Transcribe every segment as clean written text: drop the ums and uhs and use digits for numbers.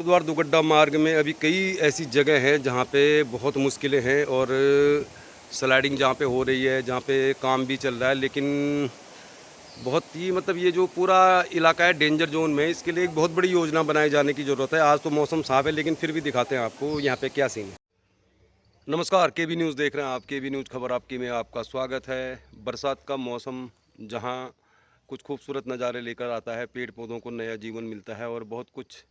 कोटद्वार दुगड्डा मार्ग में अभी कई ऐसी जगह हैं जहाँ पे बहुत मुश्किलें हैं और स्लाइडिंग जहाँ पे हो रही है, जहाँ पे काम भी चल रहा है, लेकिन बहुत ही मतलब ये जो पूरा इलाका है डेंजर जोन में, इसके लिए एक बहुत बड़ी योजना बनाए जाने की ज़रूरत है। आज तो मौसम साफ है, लेकिन फिर भी दिखाते हैं आपको यहाँ पे क्या सीन है। नमस्कार, केबी न्यूज़ देख रहे हैं आप। केबी न्यूज़ खबर आपकी में आपका स्वागत है। बरसात का मौसम जहाँ कुछ खूबसूरत नज़ारे लेकर आता है, पेड़ पौधों को नया जीवन मिलता है और बहुत कुछ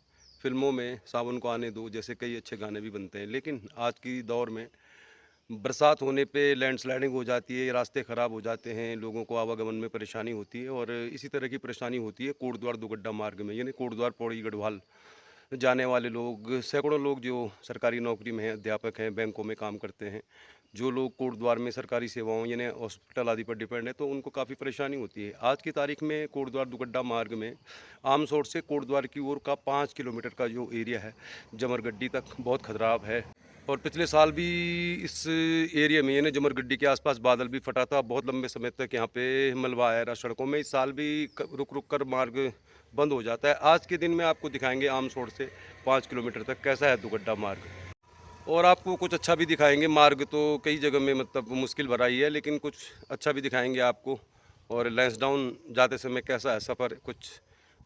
फिल्मों में सावन को आने दो जैसे कई अच्छे गाने भी बनते हैं, लेकिन आज की दौर में बरसात होने पे लैंडस्लाइडिंग हो जाती है, रास्ते ख़राब हो जाते हैं, लोगों को आवागमन में परेशानी होती है और इसी तरह की परेशानी होती है कोटद्वार दुगड्डा मार्ग में, यानी कोटद्वार पौड़ी गढ़वाल जाने वाले लोग, सैकड़ों लोग जो सरकारी नौकरी में हैं, अध्यापक हैं, बैंकों में काम करते हैं, जो लोग कोटद्वार में सरकारी सेवाओं यानी हॉस्पिटल आदि पर डिपेंड है, तो उनको काफ़ी परेशानी होती है। आज की तारीख में कोटद्वार दुगड्डा मार्ग में आमसोड़ से कोटद्वार की ओर का 5 किलोमीटर का जो एरिया है, जमरगड्डी तक बहुत खतराब है। और पिछले साल भी इस एरिया में यानी जमरगड्डी के आसपास बादल भी फटा था, बहुत लंबे समय तक यहाँ पे मलबा आया रहा सड़कों में। इस साल भी रुक रुक कर मार्ग बंद हो जाता है। आज के दिन में आपको दिखाएंगे आमसोड़ से 5 किलोमीटर तक कैसा है दुगड्डा मार्ग, और आपको कुछ अच्छा भी दिखाएंगे। मार्ग तो कई जगह में मतलब मुश्किल भरा ही है, लेकिन कुछ अच्छा भी दिखाएंगे आपको। और लैंसडाउन जाते समय कैसा है सफ़र, कुछ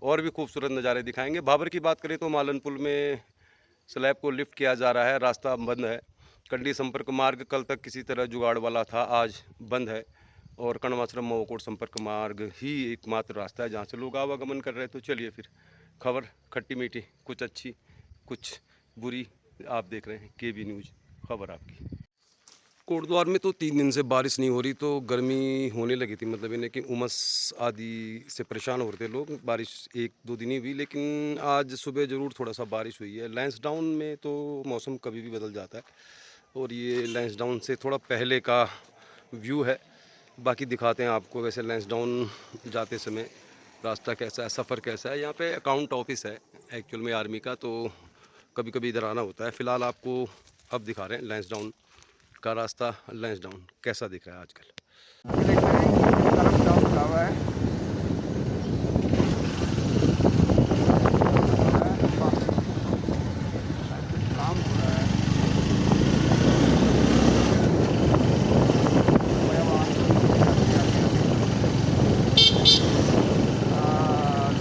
और भी खूबसूरत नज़ारे दिखाएंगे। भाबर की बात करें तो मालन पुल में स्लैब को लिफ्ट किया जा रहा है, रास्ता बंद है। कंडी संपर्क मार्ग कल तक किसी तरह जुगाड़ वाला था, आज बंद है। और कण्वाश्रम महोकोट संपर्क मार्ग ही एकमात्र रास्ता है जहाँ से लोग आवागमन कर रहे हैं। तो चलिए फिर खबर खट्टी मीठी, कुछ अच्छी कुछ बुरी, आप देख रहे हैं केबी न्यूज़ खबर आपकी। कोटद्वार में तो 3 दिन से बारिश नहीं हो रही, तो गर्मी होने लगी थी, मतलब इन्हें कि उमस आदि से परेशान हो रहे थे लोग। बारिश 1-2 दिन ही हुई, लेकिन आज सुबह ज़रूर थोड़ा सा बारिश हुई है। लैंसडाउन में तो मौसम कभी भी बदल जाता है, और ये लैंसडाउन से थोड़ा पहले का व्यू है। बाकी दिखाते हैं आपको वैसे लैंसडाउन जाते समय रास्ता कैसा है, सफ़र कैसा है। यहाँ पे अकाउंट ऑफिस है एक्चुअल में आर्मी का, तो कभी कभी इधर आना होता है। फ़िलहाल आपको अब दिखा रहे हैं लैंसडाउन का रास्ता, लैंसडाउन कैसा दिख रहा है आजकल। तरफ डाउन हुआ हुआ है। काम हो रहा है।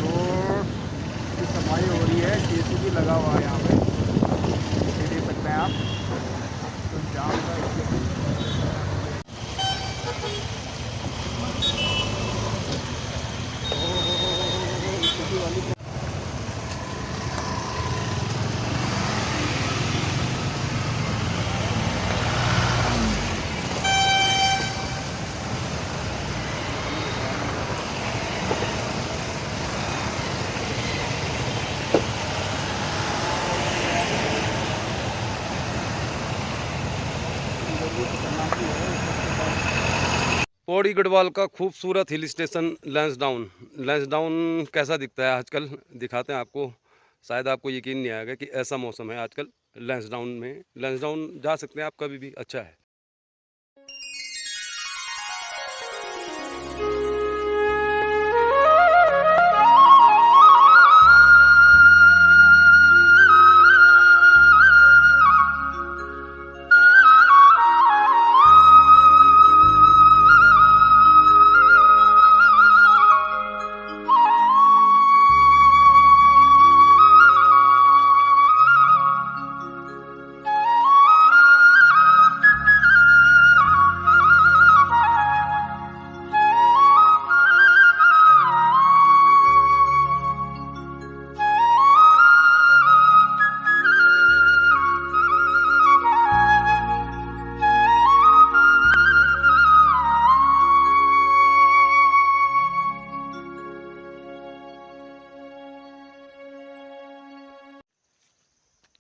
रोड की सफाई हो रही है, जेसीबी लगा हुआ है यहाँ पे, ये देख सकते हैं आप। तो जाम का वाली पौड़ी गढ़वाल का खूबसूरत हिल स्टेशन लैंसडाउन। लैंसडाउन कैसा दिखता है आजकल दिखाते हैं आपको। शायद आपको यकीन नहीं आएगा कि ऐसा मौसम है आजकल लैंसडाउन में। लैंसडाउन जा सकते हैं आप कभी भी, अच्छा है।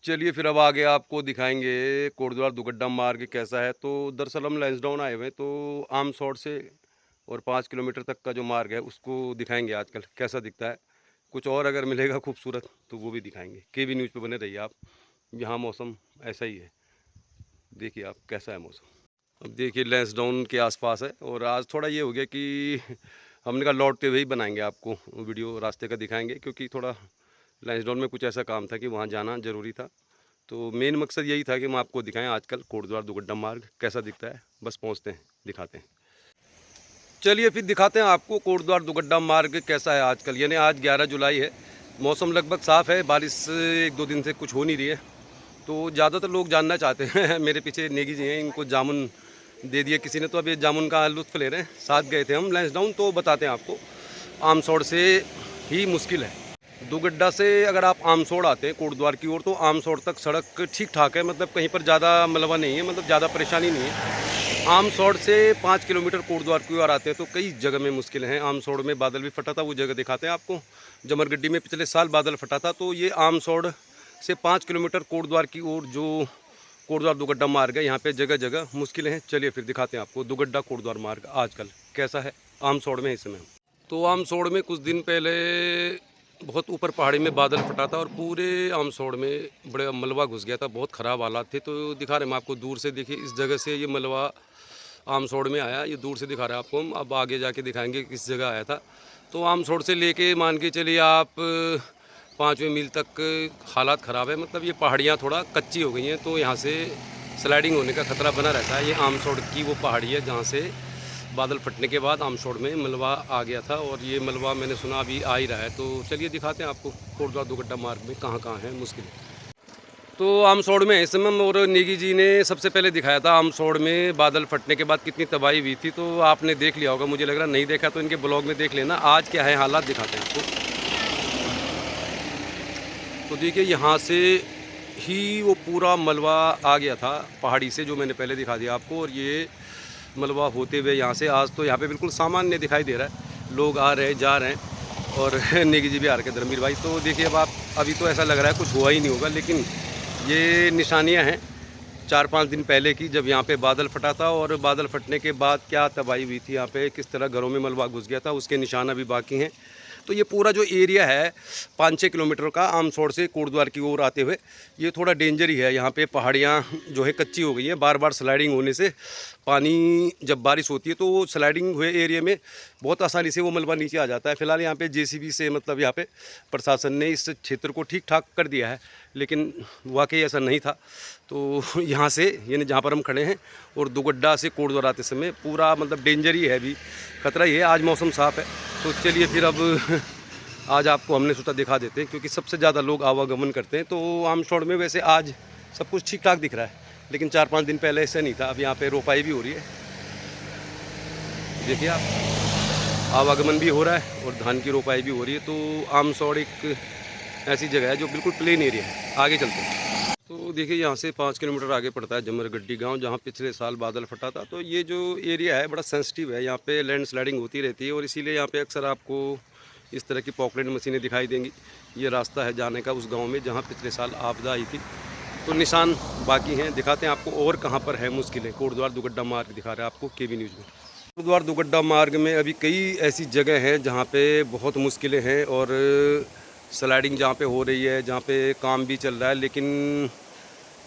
चलिए फिर अब आगे आपको दिखाएंगे कोटद्वार दुगड्डा मार्ग कैसा है। तो दरअसल हम लैंसडाउन आए हुए हैं, तो आमसौड़ से और 5 किलोमीटर तक का जो मार्ग है उसको दिखाएंगे आजकल कैसा दिखता है। कुछ और अगर मिलेगा खूबसूरत तो वो भी दिखाएंगे। केबी न्यूज़ पे बने रहिए आप। यहाँ मौसम ऐसा ही है, देखिए आप कैसा है मौसम। अब देखिए लैंसडाउन के आसपास है, और आज थोड़ा ये हो गया कि हमने कहा लौटते हुए ही बनाएंगे आपको वीडियो, रास्ते का दिखाएंगे, क्योंकि थोड़ा लैंसडाउन में कुछ ऐसा काम था कि वहाँ जाना ज़रूरी था। तो मेन मकसद यही था कि हम आपको दिखाएं आजकल कोटद्वार दुगड्डा मार्ग कैसा दिखता है। बस पहुँचते हैं, दिखाते हैं। चलिए फिर दिखाते हैं आपको कोटद्वार दुगड्डा मार्ग कैसा है आजकल। यानी आज 11 जुलाई है, मौसम लगभग साफ़ है, बारिश 1-2 दिन से कुछ हो नहीं रही है। तो ज़्यादातर लोग जानना चाहते हैं मेरे पीछे नेगी जी हैं, इनको जामुन दे दिया किसी ने, तो अब ये जामुन का लुत्फ़ ले रहे हैं। साथ गए थे हम लैंसडाउन, तो बताते हैं आपको। आमसोड़ से ही मुश्किल है। दुगड्डा से अगर आप आमसोड़ आते हैं कोटद्वार की ओर, तो आमसोड़ तक सड़क ठीक ठाक है, मतलब कहीं पर ज़्यादा मलबा नहीं है, मतलब ज़्यादा परेशानी नहीं है। आमसोड़ से 5 किलोमीटर कोटद्वार की ओर आते हैं तो कई जगह में मुश्किल हैं। आमसोड़ में बादल भी फटा था, वो जगह दिखाते हैं आपको। जमरगड्डी में पिछले साल बादल फटा था। तो ये आमसोड़ से 5 किलोमीटर कोटद्वार की ओर जो कोटद्वार दुगड्डा मार्ग है, यहाँ पे जगह जगह मुश्किलें हैं। चलिए फिर दिखाते हैं आपको दुगड्डा कोटद्वार मार्ग आजकल कैसा है आमसोड़ में इस समय। तो आमसोड़ में कुछ दिन पहले बहुत ऊपर पहाड़ी में बादल फटा था और पूरे आमसोड़ में बड़ा मलबा घुस गया था, बहुत ख़राब हालात थे। तो दिखा रहे हैं हम आपको दूर से, देखिए इस जगह से ये मलबा आमसोड़ में आया, ये दूर से दिखा रहे हैं आपको हम। अब आगे जाके दिखाएंगे किस जगह आया था। तो आमसोड़ से लेके मान के चलिए आप 5वें मील तक हालात ख़राब है, मतलब ये पहाड़ियाँ थोड़ा कच्ची हो गई हैं, तो यहाँ से स्लाइडिंग होने का ख़तरा बना रहता है। ये आमसोड़ की वो पहाड़ी है जहाँ से बादल फटने के बाद आमसोड़ में मलबा आ गया था, और ये मलबा मैंने सुना अभी आ ही रहा है। तो चलिए दिखाते हैं आपको कोटद्वार दुगड्डा मार्ग में कहाँ कहाँ है मुश्किल। तो आमसोड़ में इस समय और नेगी जी ने सबसे पहले दिखाया था आमसोड़ में बादल फटने के बाद कितनी तबाही हुई थी। तो आपने देख लिया होगा, मुझे लग रहा नहीं देखा तो इनके ब्लॉग में देख लेना। आज क्या है हालात दिखाते हैं आपको। तो देखिए यहाँ से ही वो पूरा मलबा आ गया था पहाड़ी से, जो मैंने पहले दिखा दिया आपको। और ये मलबा होते हुए यहाँ से आज तो यहाँ पे बिल्कुल सामान्य दिखाई दे रहा है, लोग आ रहे हैं जा रहे हैं, और नेगी जी भी आ रहे हैं धर्मवीर भाई। तो देखिए अब आप, अभी तो ऐसा लग रहा है कुछ हुआ ही नहीं होगा, लेकिन ये निशानियाँ हैं 4-5 दिन पहले की, जब यहाँ पे बादल फटा था। और बादल फटने के बाद क्या तबाही हुई थी यहाँ पे, किस तरह घरों में मलबा घुस गया था, उसके निशान अभी बाकी हैं। तो ये पूरा जो एरिया है 5-6 किलोमीटर का आमसोड़ से कोटद्वार की ओर आते हुए, ये थोड़ा डेंजर ही है। यहाँ पे पहाड़ियाँ जो है कच्ची हो गई हैं, बार बार स्लाइडिंग होने से पानी जब बारिश होती है तो वो स्लाइडिंग हुए एरिया में बहुत आसानी से वो मलबा नीचे आ जाता है। फ़िलहाल यहाँ पे जेसीबी से, मतलब यहाँ पे प्रशासन ने इस क्षेत्र को ठीक ठाक कर दिया है, लेकिन वाकई ऐसा नहीं था। तो यहाँ से, यानी जहाँ पर हम खड़े हैं, और दुगड्डा से कोटद्वार आते समय पूरा मतलब डेंजर ही है, अभी खतरा ही है। आज मौसम साफ़ है, तो चलिए फिर अब आज आपको हमने सोचा दिखा देते हैं, क्योंकि सबसे ज़्यादा लोग आवागमन करते हैं। तो आमसोड़ में वैसे आज सब कुछ ठीक ठाक दिख रहा है, लेकिन 4-5 दिन पहले ऐसा नहीं था। अब यहाँ पे रोपाई भी हो रही है, देखिए आप, आवागमन भी हो रहा है और धान की रोपाई भी हो रही है। तो आमसोड़ एक ऐसी जगह है जो बिल्कुल प्लेन एरिया है। आगे चलते हैं। तो देखिए यहाँ से 5 किलोमीटर आगे पड़ता है जमरगड्डी गांव, जहाँ पिछले साल बादल फटा था। तो ये जो एरिया है बड़ा सेंसिटिव है, यहाँ पे लैंड स्लाइडिंग होती रहती है, और इसीलिए यहाँ पे अक्सर आपको इस तरह की पॉकलेट मशीनें दिखाई देंगी। ये रास्ता है जाने का उस गांव में जहाँ पिछले साल आपदा आई थी। तो निशान बाकी हैं, दिखाते हैं आपको और कहाँ पर है मुश्किलें। कोटद्वार दुगड्डा मार्ग दिखा रहे हैं आपको केबी न्यूज़ में। कोटद्वार दुगड्डा मार्ग में अभी कई ऐसी जगह हैं जहाँ पे बहुत मुश्किलें हैं, और स्लाइडिंग जहाँ पे हो रही है, जहाँ पे काम भी चल रहा है, लेकिन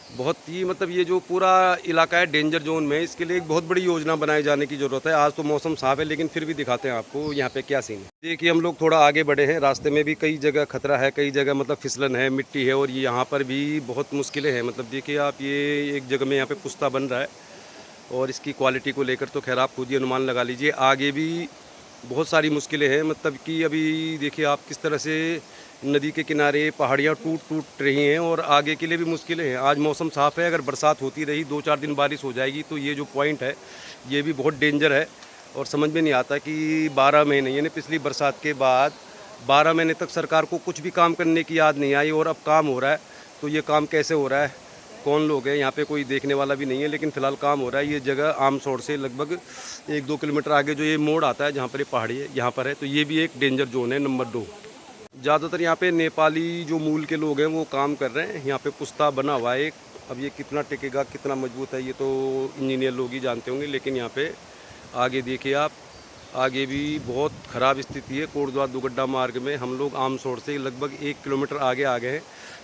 बहुत ही, मतलब ये जो पूरा इलाका है डेंजर जोन में, इसके लिए एक बहुत बड़ी योजना बनाए जाने की ज़रूरत है। आज तो मौसम साफ़ है, लेकिन फिर भी दिखाते हैं आपको यहाँ पे क्या सीन है। देखिए हम लोग थोड़ा आगे बढ़े हैं, रास्ते में भी कई जगह खतरा है, कई जगह मतलब फिसलन है, मिट्टी है, और ये यहाँ पर भी बहुत मुश्किलें हैं। मतलब देखिए आप, ये एक जगह में यहाँ पे पुश्ता बन रहा है, और इसकी क्वालिटी को लेकर तो खैर आप खुद ही अनुमान लगा लीजिए। आगे भी बहुत सारी मुश्किलें हैं, मतलब कि अभी देखिए आप किस तरह से नदी के किनारे पहाड़ियाँ टूट रही हैं, और आगे के लिए भी मुश्किलें हैं। आज मौसम साफ़ है, अगर बरसात होती रही 2-4 दिन बारिश हो जाएगी, तो ये जो पॉइंट है ये भी बहुत डेंजर है। और समझ में नहीं आता कि 12 महीने, यानी पिछली बरसात के बाद 12 महीने तक सरकार को कुछ भी काम करने की याद नहीं आई, और अब काम हो रहा है। तो ये काम कैसे हो रहा है, कौन लोग हैं यहाँ पे, कोई देखने वाला भी नहीं है, लेकिन फ़िलहाल काम हो रहा है। ये जगह आमसोड़ से लगभग 1-2 किलोमीटर आगे जो ये मोड़ आता है, जहाँ पर ये पहाड़ी है, यहाँ पर है। तो ये भी एक डेंजर जोन है नंबर 2। ज़्यादातर यहाँ पे नेपाली जो मूल के लोग हैं वो काम कर रहे हैं। यहाँ पे पुश्ता बना हुआ है एक, अब ये कितना टिकेगा, कितना मजबूत है, ये तो इंजीनियर लोग ही जानते होंगे। लेकिन यहाँ पे आगे देखिए आप, आगे भी बहुत ख़राब स्थिति है। कोटद्वार दुगड्डा मार्ग में हम लोग आमसोड़ से लगभग 1 किलोमीटर आगे आ गए हैं।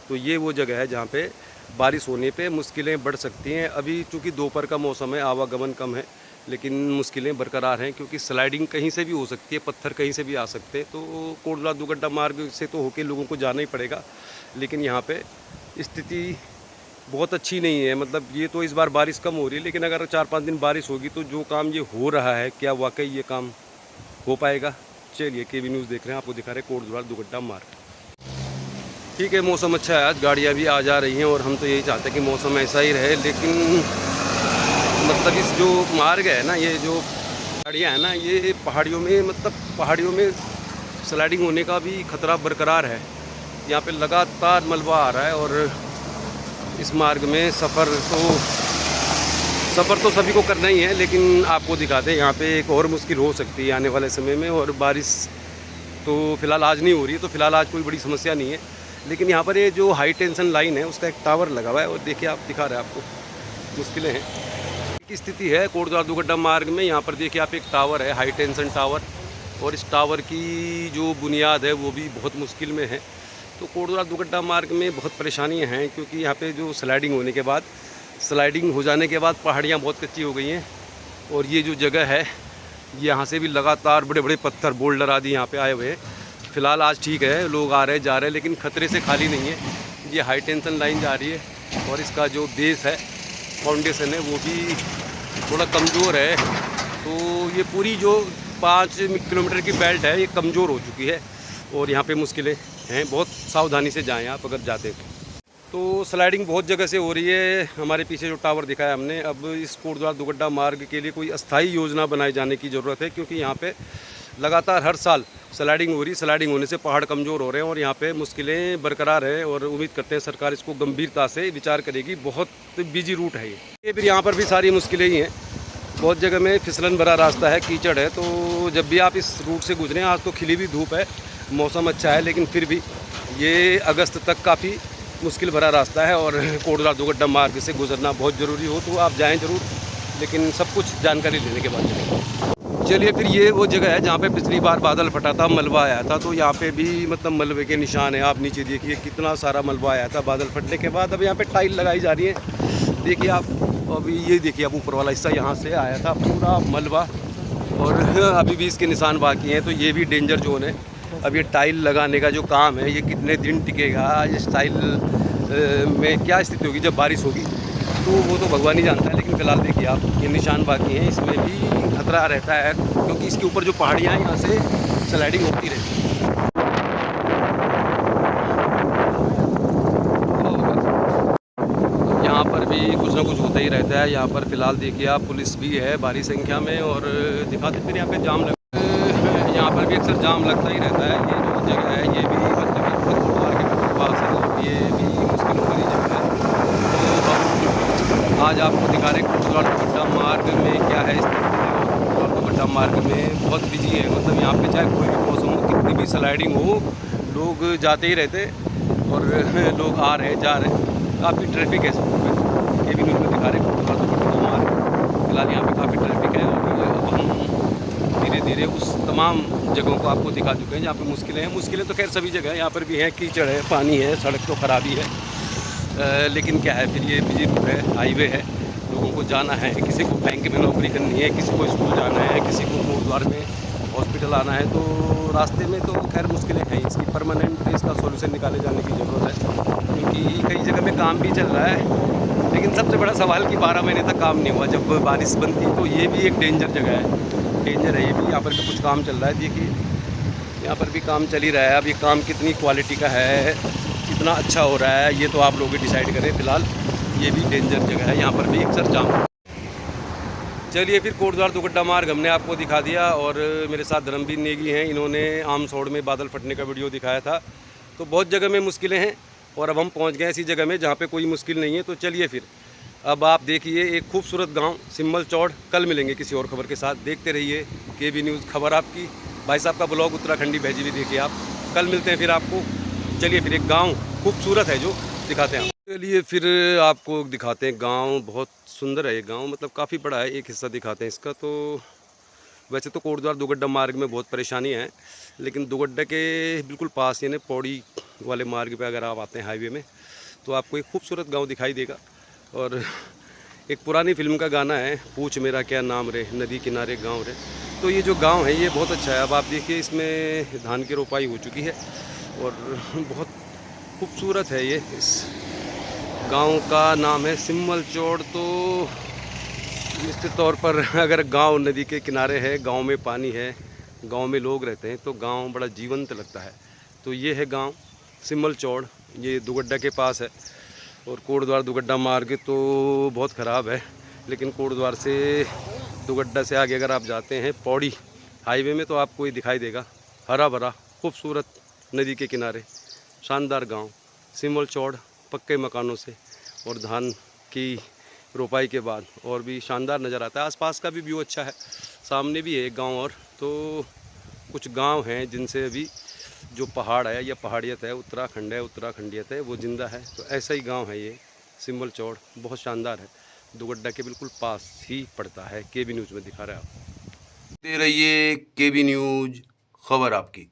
तो ये वो जगह है जहाँ पे बारिश होने पे मुश्किलें बढ़ सकती हैं। अभी चूँकि दोपहर का मौसम है, आवागमन कम है, लेकिन मुश्किलें बरकरार हैं क्योंकि स्लाइडिंग कहीं से भी हो सकती है, पत्थर कहीं से भी आ सकते हैं। तो कोटद्वार दुगड्डा मार्ग से तो होके लोगों को जाना ही पड़ेगा, लेकिन यहाँ पे स्थिति बहुत अच्छी नहीं है। मतलब ये तो इस बार बारिश कम हो रही है, लेकिन अगर 4-5 दिन बारिश होगी तो जो काम ये हो रहा है, क्या वाकई ये काम हो पाएगा? चलिए, केबी न्यूज़ देख रहे हैं, आपको दिखा रहे हैं कोटद्वार दुगड्डा मार्ग। ठीक है, मौसम अच्छा है, आज गाड़ियाँ भी आ जा रही हैं और हम तो यही चाहते हैं कि मौसम ऐसा ही रहे। लेकिन मतलब इस जो मार्ग है ना, ये जो पहाड़ियाँ हैं ना, ये पहाड़ियों में, मतलब पहाड़ियों में स्लाइडिंग होने का भी खतरा बरकरार है। यहाँ पे लगातार मलबा आ रहा है और इस मार्ग में सफ़र तो सभी को करना ही है, लेकिन आपको दिखाते हैं यहाँ पे एक और मुश्किल हो सकती है आने वाले समय में। और बारिश तो फ़िलहाल आज नहीं हो रही है, तो फ़िलहाल आज कोई बड़ी समस्या नहीं है। लेकिन यहाँ पर ये जो हाई टेंशन लाइन है, उसका एक टावर लगा हुआ है और देखिए, आप दिखा रहे हैं, आपको मुश्किलें हैं की स्थिति है कोटद्वार दुगड्डा मार्ग में। यहाँ पर देखिए आप, एक टावर है, हाई टेंशन टावर, और इस टावर की जो बुनियाद है वो भी बहुत मुश्किल में है। तो कोटद्वार दुगड्डा मार्ग में बहुत परेशानियाँ हैं क्योंकि यहाँ पे जो स्लाइडिंग हो जाने के बाद पहाड़ियाँ बहुत कच्ची हो गई हैं। और ये जो जगह है, यहाँ से भी लगातार बड़े बड़े पत्थर, बोल्डर आदि यहाँ पे आए हुए हैं। फ़िलहाल आज ठीक है, लोग आ रहे जा रहे हैं, लेकिन खतरे से खाली नहीं है। ये हाई टेंशन लाइन जा रही है और इसका जो बेस है, फाउंडेशन है, वो भी थोड़ा कमज़ोर है। तो ये पूरी जो 5 किलोमीटर की बेल्ट है, ये कमज़ोर हो चुकी है और यहाँ पे मुश्किलें हैं। बहुत सावधानी से जाएं आप अगर जाते तो। स्लाइडिंग बहुत जगह से हो रही है। हमारे पीछे जो टावर दिखाया हमने, अब इस कोटद्वार दुगड्डा मार्ग के लिए कोई अस्थायी योजना बनाए जाने की ज़रूरत है क्योंकि यहाँ पे लगातार हर साल स्लाइडिंग हो रही। स्लाइडिंग होने से पहाड़ कमज़ोर हो रहे हैं और यहाँ पे मुश्किलें बरकरार है और उम्मीद करते हैं सरकार इसको गंभीरता से विचार करेगी। बहुत बिजी रूट है ये। फिर यहाँ पर भी सारी मुश्किलें ही हैं। बहुत जगह में फिसलन भरा रास्ता है, कीचड़ है। तो जब भी आप इस रूट से गुजरें, आज तो खिली भी धूप है, मौसम अच्छा है, लेकिन फिर भी ये अगस्त तक काफ़ी मुश्किल भरा रास्ता है और कोटद्वार दुगड्डा मार्ग से गुजरना बहुत ज़रूरी हो तो आप जाएं ज़रूर, लेकिन सब कुछ जानकारी लेने के बाद चलें। चलिए, फिर ये वो जगह है जहाँ पे पिछली बार बादल फटा था, मलबा आया था। तो यहाँ पे भी मतलब मलबे के निशान है। आप नीचे देखिए, कितना सारा मलबा आया था बादल फटने के बाद। अब यहाँ पे टाइल लगाई जा रही है, देखिए आप। अभी ये देखिए, अब ऊपर वाला हिस्सा यहाँ से आया था पूरा मलबा और अभी भी इसके निशान बाकी हैं। तो ये भी डेंजर जोन है। अब ये टाइल लगाने का जो काम है, ये कितने दिन टिकेगा, इस टाइल में क्या स्थिति होगी जब बारिश होगी, तो वो तो भगवान ही जानता है। लेकिन फ़िलहाल देखिए आप, ये निशान बाकी हैं, इसमें भी खतरा रहता है क्योंकि इसके ऊपर जो पहाड़ियाँ हैं, यहाँ से स्लाइडिंग होती रहती है। यहाँ पर भी कुछ ना कुछ होता ही रहता है। यहाँ पर फ़िलहाल देखिए आप, पुलिस भी है भारी संख्या में और दिखाते फिर यहाँ पे जाम यहाँ पर भी अक्सर जाम लगता ही रहता है। ये जो जगह है, ये भी मतलब कोटद्वार के बिल्कुल पास है, तो ये भी मुश्किल भरी जगह है। तो आज आपको दिखा रहे कोटद्वार दुगड्डा मार्ग में क्या है स्थिति। कोटद्वार दुगड्डा मार्ग में बहुत बिजी है। मतलब यहाँ पे चाहे कोई भी मौसम हो, कितनी भी स्लाइडिंग हो, लोग जाते ही रहते और लोग आ रहे जा रहे। काफ़ी ट्रैफिक है इस रोड पर। ये भी न्यूज़ में दिखा रहे कोटद्वार दुगड्डा मार्ग। फिलहाल यहाँ पे काफ़ी ट्रैफिक है और हम धीरे धीरे उस तमाम जगहों को आपको दिखा चुके हैं जहाँ पे मुश्किलें हैं। मुश्किलें तो खैर सभी जगह हैं, यहाँ पर भी हैं, कीचड़ है, पानी है, सड़क तो खराबी है। लेकिन क्या है, फिर ये बिजी रूट है, हाईवे है, लोगों को जाना है, किसी को बैंक में नौकरी करनी है, किसी को स्कूल जाना है, किसी को कोटद्वार में हॉस्पिटल आना है। तो रास्ते में तो खैर मुश्किलें हैं। इसकी परमानेंट इसका सॉल्यूशन निकाले जाने की ज़रूरत है क्योंकि कई जगह में काम भी चल रहा है। लेकिन सबसे बड़ा सवाल कि 12 महीने तक काम नहीं हुआ। जब बारिश बनती तो ये भी एक डेंजर जगह है, डेंजर है ये भी। यहाँ पर भी कुछ काम चल रहा है, देखिए यहाँ पर भी काम चल ही रहा है। अब ये काम कितनी क्वालिटी का है, कितना अच्छा हो रहा है, ये तो आप लोग ही डिसाइड करें। फ़िलहाल ये भी डेंजर जगह है, यहाँ पर भी अक्सर जाम। चलिए, फिर कोटद्वार दुगड्डा मार्ग हमने आपको दिखा दिया और मेरे साथ धर्मवीर नेगी हैं, इन्होंने आमसोड़ में बादल फटने का वीडियो दिखाया था। तो बहुत जगह में मुश्किलें हैं और अब हम पहुंच गए ऐसी जगह में जहां पे कोई मुश्किल नहीं है। तो चलिए फिर, अब आप देखिए एक खूबसूरत गांव सिम्मल चौड़। कल मिलेंगे किसी और खबर के साथ, देखते रहिए केबी न्यूज़। खबर आपकी, भाई साहब का ब्लॉग उत्तराखंडी भेजी भी देखिए आप। कल मिलते हैं फिर आपको। चलिए फिर, एक गाँव खूबसूरत है जो दिखाते हैं। चलिए फिर आपको दिखाते हैं गांव। बहुत सुंदर है ये गांव, मतलब काफ़ी बड़ा है। एक हिस्सा दिखाते हैं इसका। तो वैसे तो कोटद्वार दुगड्डा मार्ग में बहुत परेशानी है, लेकिन दुगड्डा के बिल्कुल पास यानी पौड़ी वाले मार्ग पे अगर आप आते हैं हाईवे में, तो आपको एक खूबसूरत गांव दिखाई देगा। और एक पुरानी फिल्म का गाना है, पूछ मेरा क्या नाम रे, नदी किनारे गांव रे। तो ये जो गांव है ये बहुत अच्छा है। अब आप देखिए इसमें धान की रोपाई हो चुकी है और बहुत खूबसूरत है ये। इस गांव का नाम है सिम्मल चौड़। तो निश्चित तौर पर अगर गांव नदी के किनारे है, गांव में पानी है, गांव में लोग रहते हैं तो गांव बड़ा जीवंत लगता है। तो ये है गांव सिम्मल चौड़, ये दुगड्डा के पास है। और कोटद्वार दुगड्डा मार्ग तो बहुत ख़राब है, लेकिन कोटद्वार से दुगड्डा से आगे अगर आप जाते हैं पौड़ी हाईवे में तो आपको ये दिखाई देगा, हरा भरा खूबसूरत नदी के किनारे शानदार गांव सिम्मल चौड़, पक्के मकानों से और धान की रोपाई के बाद और भी शानदार नज़र आता है। आसपास का भी व्यू अच्छा है, सामने भी है एक गांव और। तो कुछ गांव हैं जिनसे अभी जो पहाड़ है या पहाड़ियत है, उत्तराखंड है, उत्तराखंडियत है, वो ज़िंदा है। तो ऐसा ही गांव है ये सिम्मल चौड़, बहुत शानदार है। दुगड्डा के बिल्कुल पास ही पड़ता है। केबी न्यूज़ में दिखा रहा है आप। दे रहिए केबी न्यूज़, खबर आपकी।